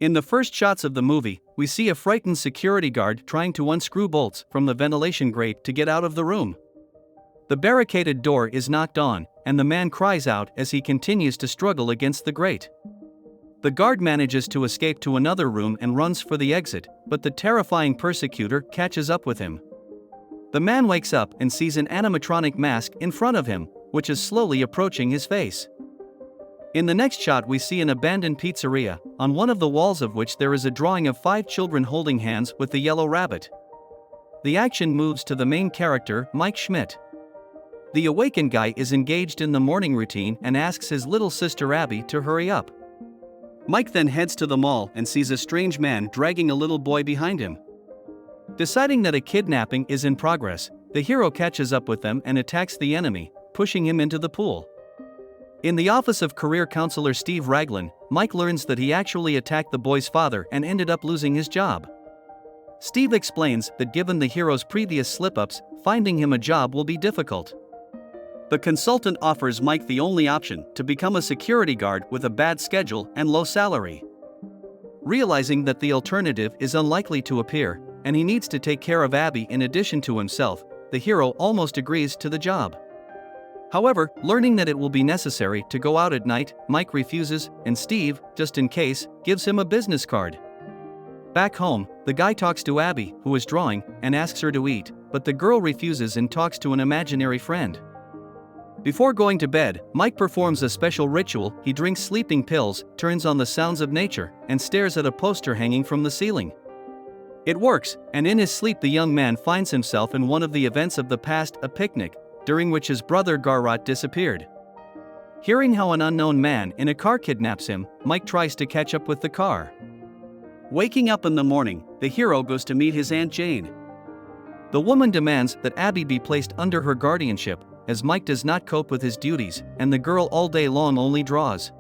In the first shots of the movie, we see a frightened security guard trying to unscrew bolts from the ventilation grate to get out of the room. The barricaded door is knocked on, and the man cries out as he continues to struggle against the grate. The guard manages to escape to another room and runs for the exit, but the terrifying persecutor catches up with him. The man wakes up and sees an animatronic mask in front of him, which is slowly approaching his face. In the next shot we see an abandoned pizzeria, on one of the walls of which there is a drawing of 5 children holding hands with the yellow rabbit. The action moves to the main character, Mike Schmidt. The awakened guy is engaged in the morning routine and asks his little sister Abby to hurry up. Mike then heads to the mall and sees a strange man dragging a little boy behind him. Deciding that a kidnapping is in progress, the hero catches up with them and attacks the enemy, pushing him into the pool. In the office of career counselor Steve Raglan, Mike learns that he actually attacked the boy's father and ended up losing his job. Steve explains that given the hero's previous slip-ups, finding him a job will be difficult. The consultant offers Mike the only option to become a security guard with a bad schedule and low salary. Realizing that the alternative is unlikely to appear, and he needs to take care of Abby in addition to himself, the hero almost agrees to the job. However, learning that it will be necessary to go out at night, Mike refuses, and Steve, just in case, gives him a business card. Back home, the guy talks to Abby, who is drawing, and asks her to eat, but the girl refuses and talks to an imaginary friend. Before going to bed, Mike performs a special ritual. He drinks sleeping pills, turns on the sounds of nature, and stares at a poster hanging from the ceiling. It works, and in his sleep the young man finds himself in one of the events of the past, a picnic, during which his brother Garrot disappeared. Hearing how an unknown man in a car kidnaps him, Mike tries to catch up with the car. Waking up in the morning, the hero goes to meet his Aunt Jane. The woman demands that Abby be placed under her guardianship, as Mike does not cope with his duties, and the girl all day long only draws.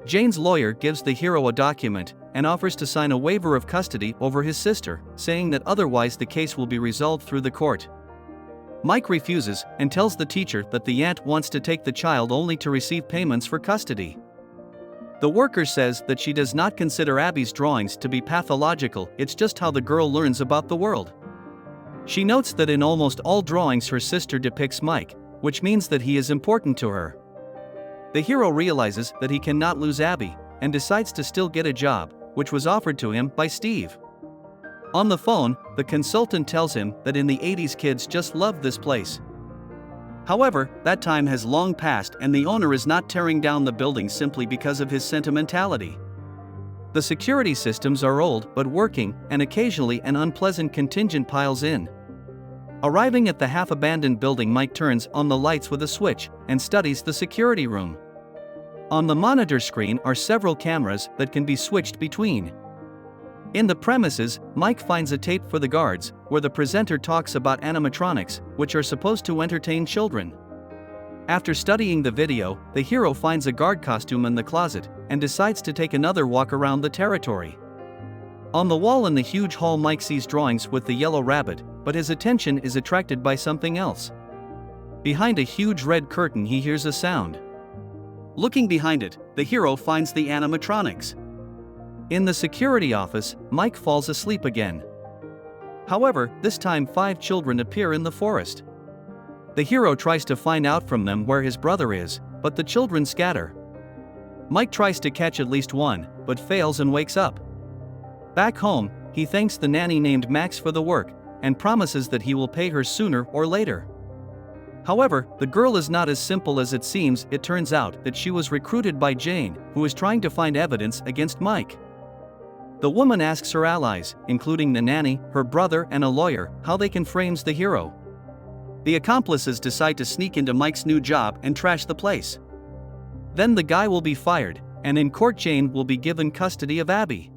Jane's lawyer gives the hero a document and offers to sign a waiver of custody over his sister, saying that otherwise the case will be resolved through the court. Mike refuses and tells the teacher that the aunt wants to take the child only to receive payments for custody. The worker says that she does not consider Abby's drawings to be pathological, it's just how the girl learns about the world. She notes that in almost all drawings her sister depicts Mike, which means that he is important to her. The hero realizes that he cannot lose Abby, and decides to still get a job, which was offered to him by Steve. On the phone, the consultant tells him that in the 80s kids just loved this place. However, that time has long passed and the owner is not tearing down the building simply because of his sentimentality. The security systems are old but working, and occasionally an unpleasant contingent piles in. Arriving at the half-abandoned building, Mike turns on the lights with a switch and studies the security room. On the monitor screen are several cameras that can be switched between. In the premises, Mike finds a tape for the guards, where the presenter talks about animatronics, which are supposed to entertain children. After studying the video, the hero finds a guard costume in the closet, and decides to take another walk around the territory. On the wall in the huge hall, Mike sees drawings with the yellow rabbit, but his attention is attracted by something else. Behind a huge red curtain he hears a sound. Looking behind it, the hero finds the animatronics. In the security office, Mike falls asleep again. However, this time 5 children appear in the forest. The hero tries to find out from them where his brother is, but the children scatter. Mike tries to catch at least one, but fails and wakes up. Back home, he thanks the nanny named Max for the work, and promises that he will pay her sooner or later. However, the girl is not as simple as it seems. It turns out that she was recruited by Jane, who is trying to find evidence against Mike. The woman asks her allies, including the nanny, her brother, and a lawyer, how they can frame the hero. The accomplices decide to sneak into Mike's new job and trash the place. Then the guy will be fired, and in court Jane will be given custody of Abby.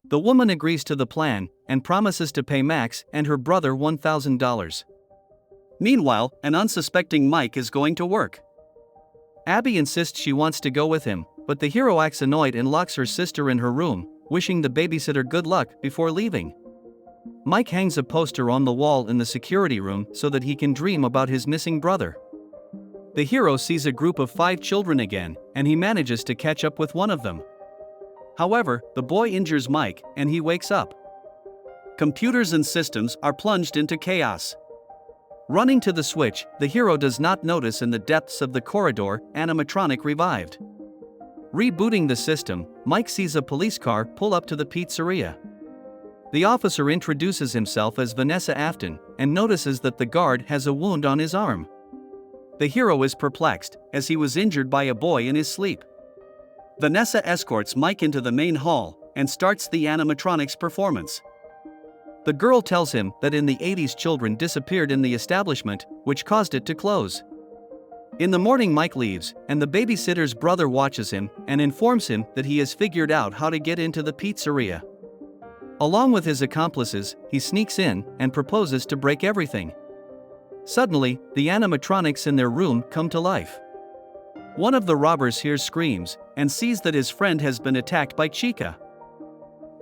The woman agrees to the plan, and promises to pay Max and her brother $1,000. Meanwhile, an unsuspecting Mike is going to work. Abby insists she wants to go with him, but the hero acts annoyed and locks her sister in her room, wishing the babysitter good luck before leaving. Mike hangs a poster on the wall in the security room so that he can dream about his missing brother. The hero sees a group of 5 children again, and he manages to catch up with one of them. However, the boy injures Mike and he wakes up. Computers and systems are plunged into chaos. Running to the switch, the hero does not notice in the depths of the corridor, animatronic revived. Rebooting the system, Mike sees a police car pull up to the pizzeria. The officer introduces himself as Vanessa Afton and notices that the guard has a wound on his arm. The hero is perplexed, as he was injured by a boy in his sleep. Vanessa escorts Mike into the main hall and starts the animatronics performance. The girl tells him that in the 80s children disappeared in the establishment, which caused it to close. In the morning Mike leaves, and the babysitter's brother watches him and informs him that he has figured out how to get into the pizzeria. Along with his accomplices, he sneaks in and proposes to break everything. Suddenly, the animatronics in their room come to life. One of the robbers hears screams and sees that his friend has been attacked by Chica.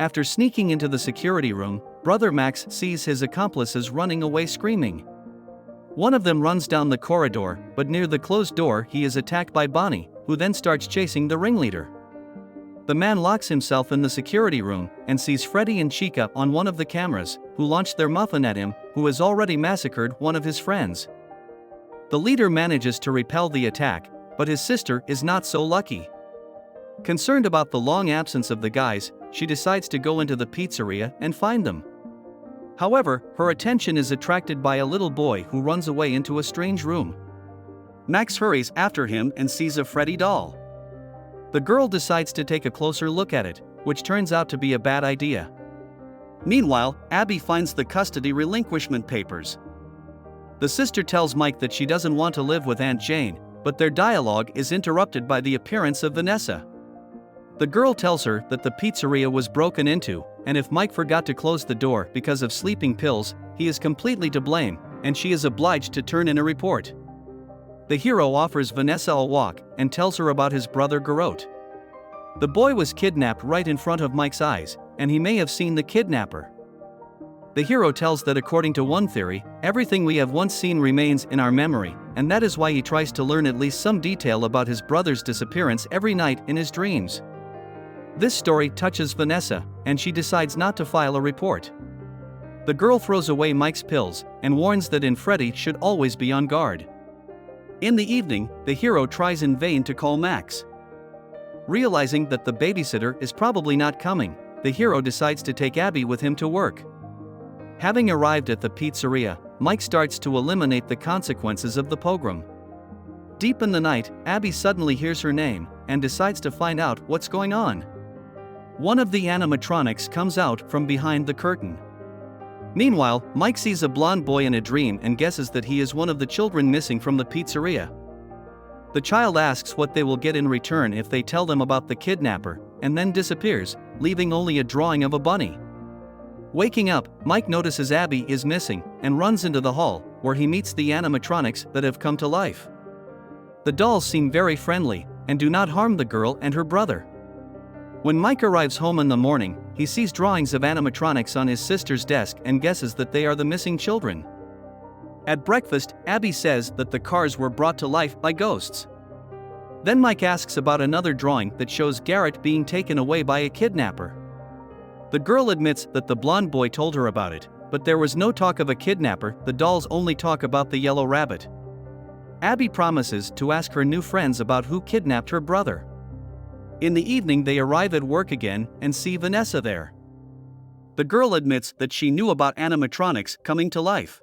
After sneaking into the security room, Brother Max sees his accomplices running away screaming. One of them runs down the corridor, but near the closed door he is attacked by Bonnie, who then starts chasing the ringleader. The man locks himself in the security room and sees Freddy and Chica on one of the cameras, who launch their muffin at him, who has already massacred one of his friends. The leader manages to repel the attack, but his sister is not so lucky. Concerned about the long absence of the guys, she decides to go into the pizzeria and find them. However, her attention is attracted by a little boy who runs away into a strange room. Max hurries after him and sees a Freddy doll. The girl decides to take a closer look at it, which turns out to be a bad idea. Meanwhile, Abby finds the custody relinquishment papers. The sister tells Mike that she doesn't want to live with Aunt Jane, but their dialogue is interrupted by the appearance of Vanessa. The girl tells her that the pizzeria was broken into, and if Mike forgot to close the door because of sleeping pills, he is completely to blame, and she is obliged to turn in a report. The hero offers Vanessa a walk and tells her about his brother Garrot. The boy was kidnapped right in front of Mike's eyes, and he may have seen the kidnapper. The hero tells that according to one theory, everything we have once seen remains in our memory, and that is why he tries to learn at least some detail about his brother's disappearance every night in his dreams. This story touches Vanessa, and she decides not to file a report. The girl throws away Mike's pills and warns that Freddy should always be on guard. In the evening, the hero tries in vain to call Max. Realizing that the babysitter is probably not coming, the hero decides to take Abby with him to work. Having arrived at the pizzeria, Mike starts to eliminate the consequences of the pogrom. Deep in the night, Abby suddenly hears her name and decides to find out what's going on. One of the animatronics comes out from behind the curtain. Meanwhile, Mike sees a blonde boy in a dream and guesses that he is one of the children missing from the pizzeria. The child asks what they will get in return if they tell them about the kidnapper, and then disappears, leaving only a drawing of a bunny. Waking up, Mike notices Abby is missing and runs into the hall, where he meets the animatronics that have come to life. The dolls seem very friendly and do not harm the girl and her brother. When Mike arrives home in the morning, he sees drawings of animatronics on his sister's desk and guesses that they are the missing children. At breakfast, Abby says that the cars were brought to life by ghosts. Then Mike asks about another drawing that shows Garrett being taken away by a kidnapper. The girl admits that the blonde boy told her about it, but there was no talk of a kidnapper. The dolls only talk about the yellow rabbit. Abby promises to ask her new friends about who kidnapped her brother. In the evening they arrive at work again and see Vanessa there. The girl admits that she knew about animatronics coming to life.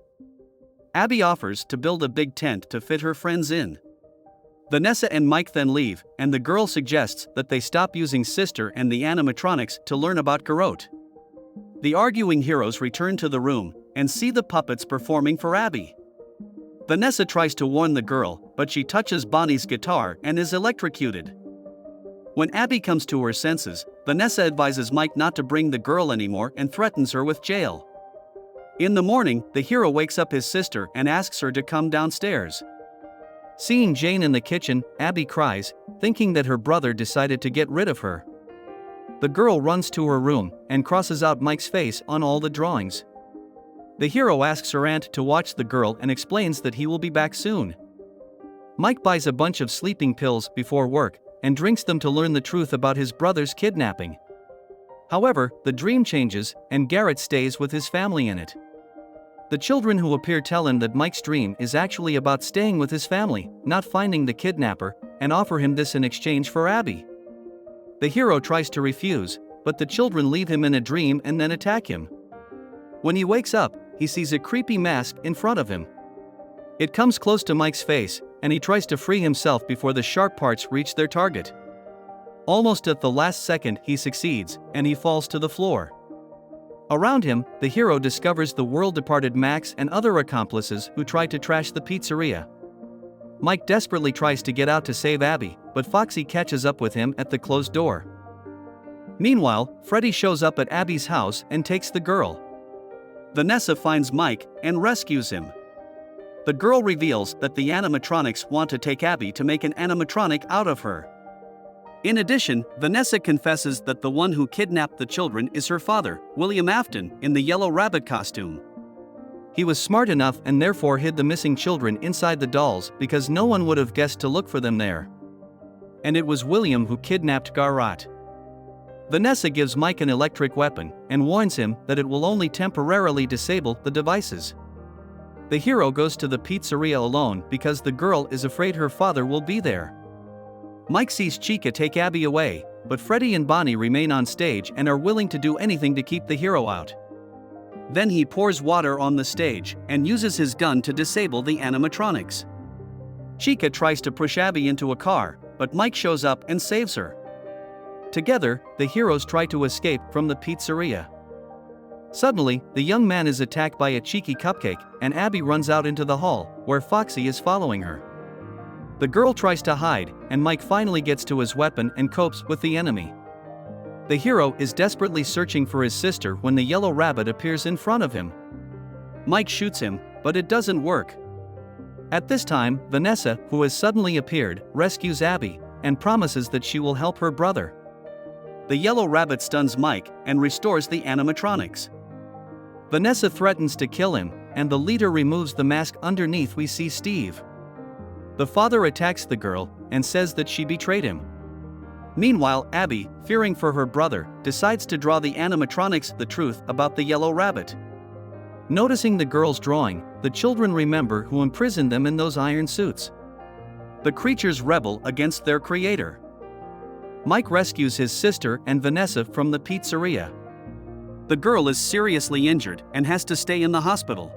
Abby offers to build a big tent to fit her friends in. Vanessa and Mike then leave, and the girl suggests that they stop using Sister and the animatronics to learn about Garrot. The arguing heroes return to the room and see the puppets performing for Abby. Vanessa tries to warn the girl, but she touches Bonnie's guitar and is electrocuted. When Abby comes to her senses, Vanessa advises Mike not to bring the girl anymore and threatens her with jail. In the morning, the hero wakes up his sister and asks her to come downstairs. Seeing Jane in the kitchen, Abby cries, thinking that her brother decided to get rid of her. The girl runs to her room and crosses out Mike's face on all the drawings. The hero asks her aunt to watch the girl and explains that he will be back soon. Mike buys a bunch of sleeping pills before work and drinks them to learn the truth about his brother's kidnapping. However, the dream changes, and Garrett stays with his family in it. The children who appear tell him that Mike's dream is actually about staying with his family, not finding the kidnapper, and offer him this in exchange for Abby. The hero tries to refuse, but the children leave him in a dream and then attack him. When he wakes up, he sees a creepy mask in front of him. It comes close to Mike's face, and he tries to free himself before the sharp parts reach their target. Almost at the last second, he succeeds, and he falls to the floor. Around him, the hero discovers the world-departed Max and other accomplices who try to trash the pizzeria. Mike desperately tries to get out to save Abby, but Foxy catches up with him at the closed door. Meanwhile, Freddy shows up at Abby's house and takes the girl. Vanessa finds Mike and rescues him. The girl reveals that the animatronics want to take Abby to make an animatronic out of her. In addition, Vanessa confesses that the one who kidnapped the children is her father, William Afton, in the yellow rabbit costume. He was smart enough and therefore hid the missing children inside the dolls because no one would have guessed to look for them there. And it was William who kidnapped Garrett. Vanessa gives Mike an electric weapon and warns him that it will only temporarily disable the devices. The hero goes to the pizzeria alone because the girl is afraid her father will be there. Mike sees Chica take Abby away, but Freddy and Bonnie remain on stage and are willing to do anything to keep the hero out. Then he pours water on the stage and uses his gun to disable the animatronics. Chica tries to push Abby into a car, but Mike shows up and saves her. Together, the heroes try to escape from the pizzeria. Suddenly, the young man is attacked by a cheeky cupcake, and Abby runs out into the hall, where Foxy is following her. The girl tries to hide, and Mike finally gets to his weapon and copes with the enemy. The hero is desperately searching for his sister when the yellow rabbit appears in front of him. Mike shoots him, but it doesn't work. At this time, Vanessa, who has suddenly appeared, rescues Abby and promises that she will help her brother. The yellow rabbit stuns Mike and restores the animatronics. Vanessa threatens to kill him, and the leader removes the mask. Underneath we see Steve. The father attacks the girl and says that she betrayed him. Meanwhile, Abby, fearing for her brother, decides to draw the animatronics the truth about the yellow rabbit. Noticing the girl's drawing, the children remember who imprisoned them in those iron suits. The creatures rebel against their creator. Mike rescues his sister and Vanessa from the pizzeria. The girl is seriously injured and has to stay in the hospital.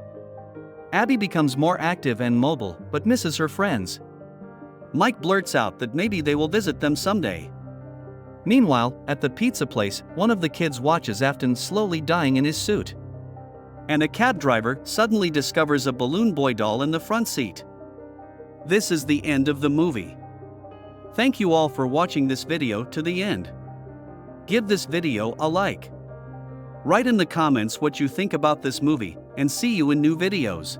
Abby becomes more active and mobile, but misses her friends. Mike blurts out that maybe they will visit them someday. Meanwhile, at the pizza place, one of the kids watches Afton slowly dying in his suit. And a cab driver suddenly discovers a balloon boy doll in the front seat. This is the end of the movie. Thank you all for watching this video to the end. Give this video a like. Write in the comments what you think about this movie, and see you in new videos.